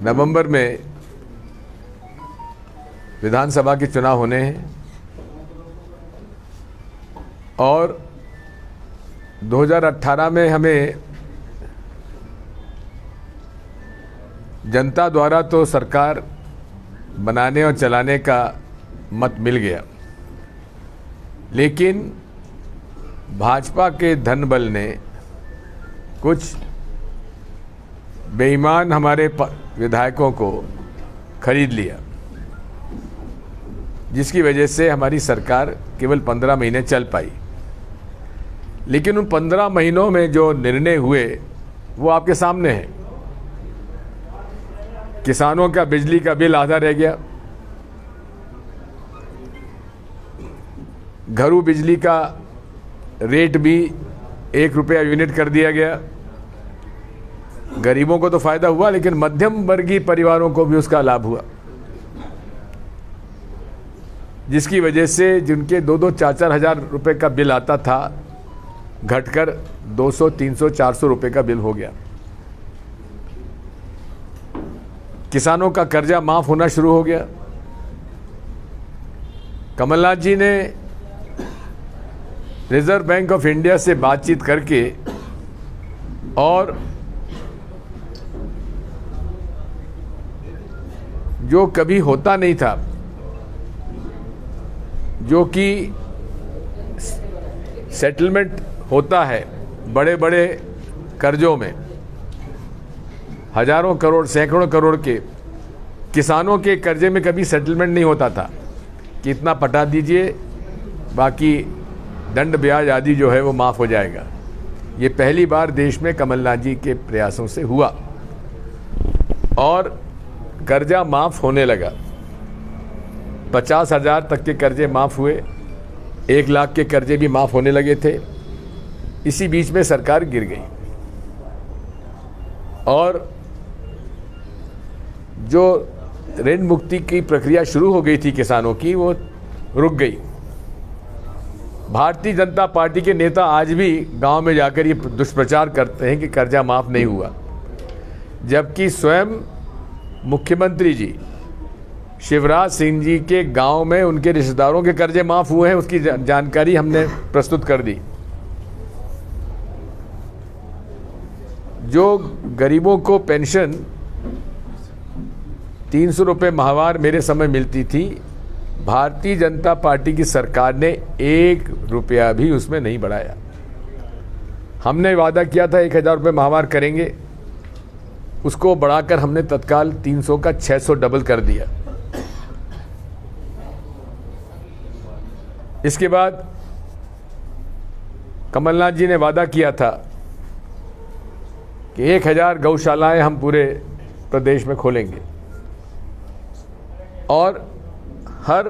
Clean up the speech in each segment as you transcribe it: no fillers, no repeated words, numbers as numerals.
नवंबर में विधानसभा के चुनाव होने हैं और 2018 में हमें जनता द्वारा तो सरकार बनाने और चलाने का मत मिल गया, लेकिन भाजपा के धन बल ने कुछ बेईमान हमारे विधायकों को खरीद लिया, जिसकी वजह से हमारी सरकार केवल 15 महीने चल पाई। लेकिन उन 15 महीनों में जो निर्णय हुए वो आपके सामने हैं। किसानों का बिजली का बिल आधा रह गया, घरों बिजली का रेट भी 1 रुपया यूनिट कर दिया गया। गरीबों को तो फायदा हुआ, लेकिन मध्यम वर्गीय परिवारों को भी उसका लाभ हुआ, जिसकी वजह से जिनके 2-2, 4-4 हज़ार रुपये का बिल आता था घटकर 200, 300, 400 रुपये का बिल हो गया। किसानों का कर्जा माफ होना शुरू हो गया। कमलनाथ जी ने रिजर्व बैंक ऑफ इंडिया से बातचीत करके और जो कभी होता नहीं था, जो कि सेटलमेंट होता है बड़े बड़े कर्जों में, हजारों करोड़, सैकड़ों करोड़ के, किसानों के कर्जे में कभी सेटलमेंट नहीं होता था कि इतना पटा दीजिए, बाकी दंड ब्याज आदि जो है वो माफ़ हो जाएगा। ये पहली बार देश में कमलनाथ जी के प्रयासों से हुआ और कर्जा माफ़ होने लगा। 50,000 तक के कर्जे माफ़ हुए, 1 लाख के कर्जे भी माफ़ होने लगे थे। इसी बीच में सरकार गिर गई और जो ऋण मुक्ति की प्रक्रिया शुरू हो गई थी किसानों की, वो रुक गई। भारतीय जनता पार्टी के नेता आज भी गांव में जाकर ये दुष्प्रचार करते हैं कि कर्जा माफ़ नहीं हुआ, जबकि स्वयं मुख्यमंत्री जी शिवराज सिंह जी के गांव में उनके रिश्तेदारों के कर्जे माफ़ हुए हैं। उसकी जानकारी हमने प्रस्तुत कर दी। जो गरीबों को पेंशन 300 रुपये माहवार मेरे समय मिलती थी, भारतीय जनता पार्टी की सरकार ने 1 रुपया भी उसमें नहीं बढ़ाया। हमने वादा किया था 1,000 रुपये माहवार करेंगे, उसको बढ़ाकर हमने तत्काल 300 का 600 डबल कर दिया। इसके बाद कमलनाथ जी ने वादा किया था कि 1,000 गौशालाएं हम पूरे प्रदेश में खोलेंगे और हर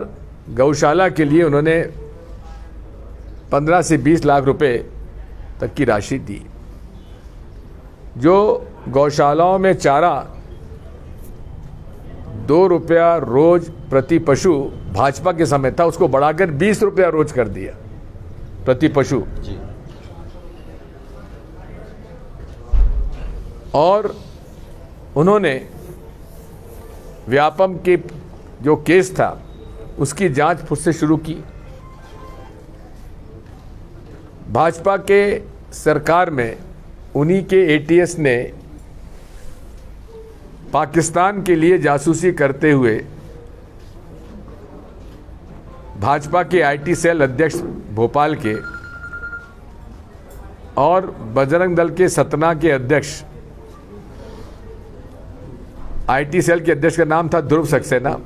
गौशाला के लिए उन्होंने 15 से 20 लाख रुपए तक की राशि दी। जो गौशालाओं में चारा 2 रुपया रोज प्रति पशु भाजपा के समय था, उसको बढ़ाकर 20 रुपया रोज कर दिया प्रति पशु। और उन्होंने व्यापम के जो केस था उसकी जांच फिर से शुरू की। भाजपा के सरकार में उन्हीं के एटीएस ने पाकिस्तान के लिए जासूसी करते हुए भाजपा के आईटी सेल अध्यक्ष भोपाल के और बजरंग दल के सतना के अध्यक्ष, आईटी सेल के अध्यक्ष का नाम था ध्रुव सक्सेना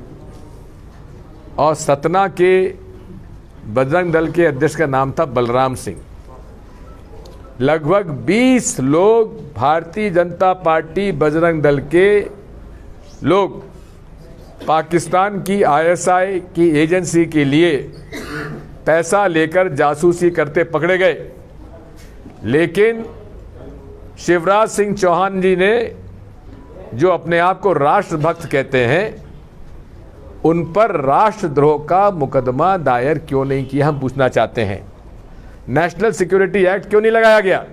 और सतना के बजरंग दल के अध्यक्ष का नाम था बलराम सिंह। लगभग 20 लोग भारतीय जनता पार्टी बजरंग दल के लोग पाकिस्तान की आईएसआई की एजेंसी के लिए पैसा लेकर जासूसी करते पकड़े गए। लेकिन शिवराज सिंह चौहान जी ने, जो अपने आप को राष्ट्रभक्त कहते हैं, उन पर राष्ट्रद्रोह का मुकदमा दायर क्यों नहीं किया, हम पूछना चाहते हैं। नेशनल सिक्योरिटी एक्ट क्यों नहीं लगाया गया?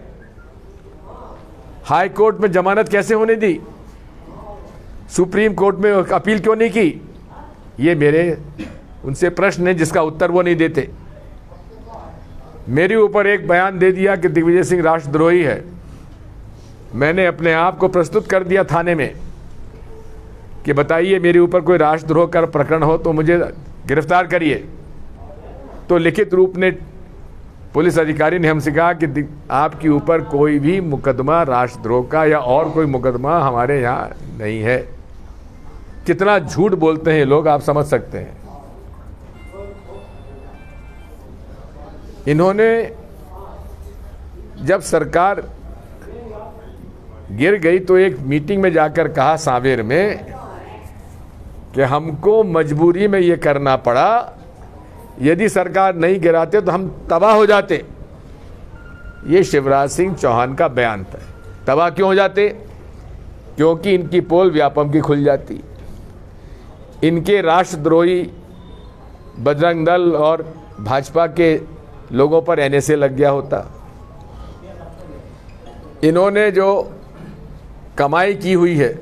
हाई कोर्ट में जमानत कैसे होने दी? सुप्रीम कोर्ट में अपील क्यों नहीं की? ये मेरे उनसे प्रश्न है जिसका उत्तर वो नहीं देते। मेरे ऊपर एक बयान दे दिया कि दिग्विजय सिंह राष्ट्रद्रोही है। मैंने अपने आप को प्रस्तुत कर दिया थाने में कि बताइए मेरे ऊपर कोई राष्ट्रद्रोह का प्रकरण हो तो मुझे गिरफ्तार करिए। तो लिखित रूप में पुलिस अधिकारी ने हमसे कहा कि आपके ऊपर कोई भी मुकदमा राष्ट्रद्रोह का या और कोई मुकदमा हमारे यहाँ नहीं है। कितना झूठ बोलते हैं लोग, आप समझ सकते हैं। इन्होंने जब सरकार गिर गई तो एक मीटिंग में जाकर कहा सांवेर में कि हमको मजबूरी में ये करना पड़ा, यदि सरकार नहीं गिराते तो हम तबाह हो जाते। ये शिवराज सिंह चौहान का बयान था। तबाह क्यों हो जाते? क्योंकि इनकी पोल व्यापम की खुल जाती, इनके राष्ट्रद्रोही बजरंग दल और भाजपा के लोगों पर एनएसए लग गया होता। इन्होंने जो कमाई की हुई है,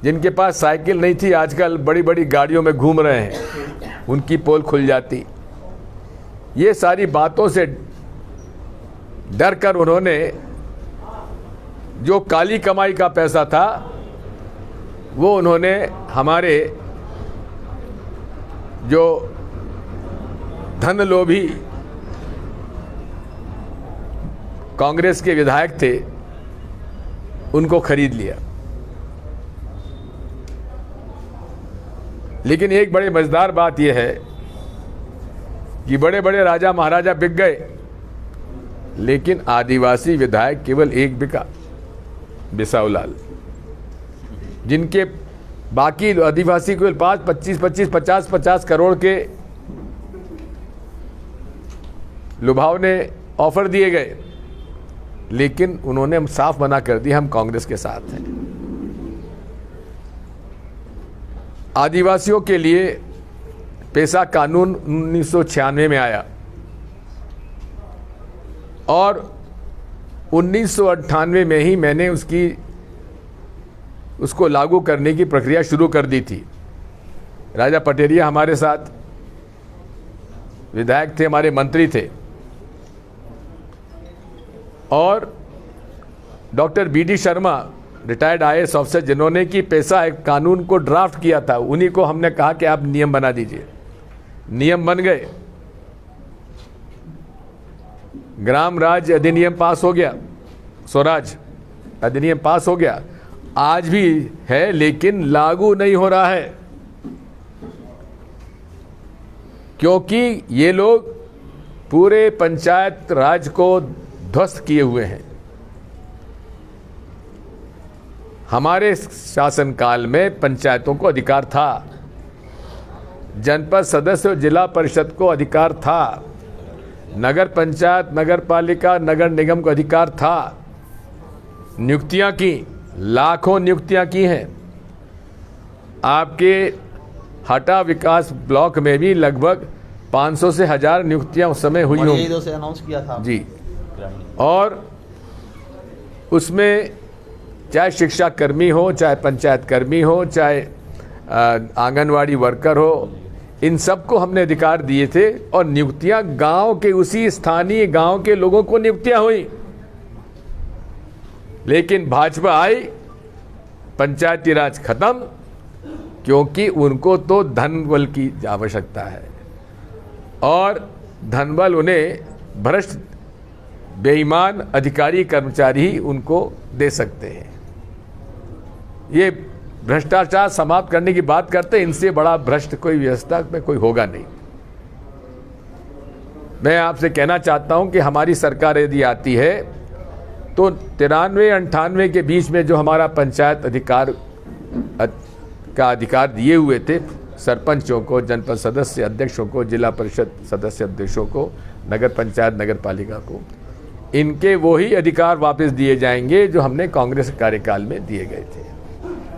जिनके पास साइकिल नहीं थी आजकल बड़ी बड़ी गाड़ियों में घूम रहे हैं, उनकी पोल खुल जाती। ये सारी बातों से डर कर उन्होंने जो काली कमाई का पैसा था वो उन्होंने हमारे जो धन लोभी कांग्रेस के विधायक थे उनको खरीद लिया। लेकिन एक बड़ी मजेदार बात यह है कि बड़े बड़े राजा महाराजा बिक गए, लेकिन आदिवासी विधायक केवल एक बिका, बिसाऊलाल। जिनके बाकी आदिवासी को 50 करोड़ के लुभावने ऑफर दिए गए, लेकिन उन्होंने साफ मना कर दिया हम कांग्रेस के साथ हैं। आदिवासियों के लिए पेशा कानून 1996 में आया और 1998 में ही मैंने उसको लागू करने की प्रक्रिया शुरू कर दी थी। राजा पटेरिया हमारे साथ विधायक थे, हमारे मंत्री थे, और doctor BD Sharma retired IAS officer जिन्होंने कि पेशा एक कानून को ड्राफ्ट किया था, उन्हीं को हमने कहा कि आप नियम बना दीजिए। नियम बन गए, ग्राम राज्य अधिनियम पास हो गया, स्वराज अधिनियम पास हो गया, आज भी है लेकिन लागू नहीं हो रहा है, क्योंकि ये लोग पूरे पंचायत राज को ध्वस्त किए हुए हैं। हमारे शासनकाल में पंचायतों को अधिकार था, जनपद सदस्य और जिला परिषद को अधिकार था, नगर पंचायत, नगर पालिका, नगर निगम को अधिकार था। नियुक्तियां की, लाखों नियुक्तियां की हैं। आपके हटा विकास ब्लॉक में भी लगभग 500 से 1000 नियुक्तियां उस समय हुई होंगी से अनाउंस किया था जी। और उसमें चाहे शिक्षा कर्मी हो, चाहे पंचायत कर्मी हो, चाहे आंगनवाड़ी वर्कर हो, इन सबको हमने अधिकार दिए थे। और नियुक्तियां गांव के, उसी स्थानीय गांव के लोगों को नियुक्तियां हुई। लेकिन भाजपा आई, पंचायती राज खत्म, क्योंकि उनको तो धन बल की आवश्यकता है और धन बल उन्हें भ्रष्ट बेईमान अधिकारी कर्मचारी ही उनको दे सकते हैं। ये भ्रष्टाचार समाप्त करने की बात करते हैं, इनसे बड़ा भ्रष्ट कोई व्यवस्था में कोई होगा नहीं। मैं आपसे कहना चाहता हूं कि हमारी सरकार यदि आती है तो 93-98 के बीच में जो हमारा पंचायत का अधिकार दिए हुए थे सरपंचों को, जनपद सदस्य अध्यक्षों को, जिला परिषद सदस्य अध्यक्षों को, नगर पंचायत नगर पालिका को, इनके वही अधिकार वापस दिए जाएंगे जो हमने कांग्रेस कार्यकाल में दिए गए थे।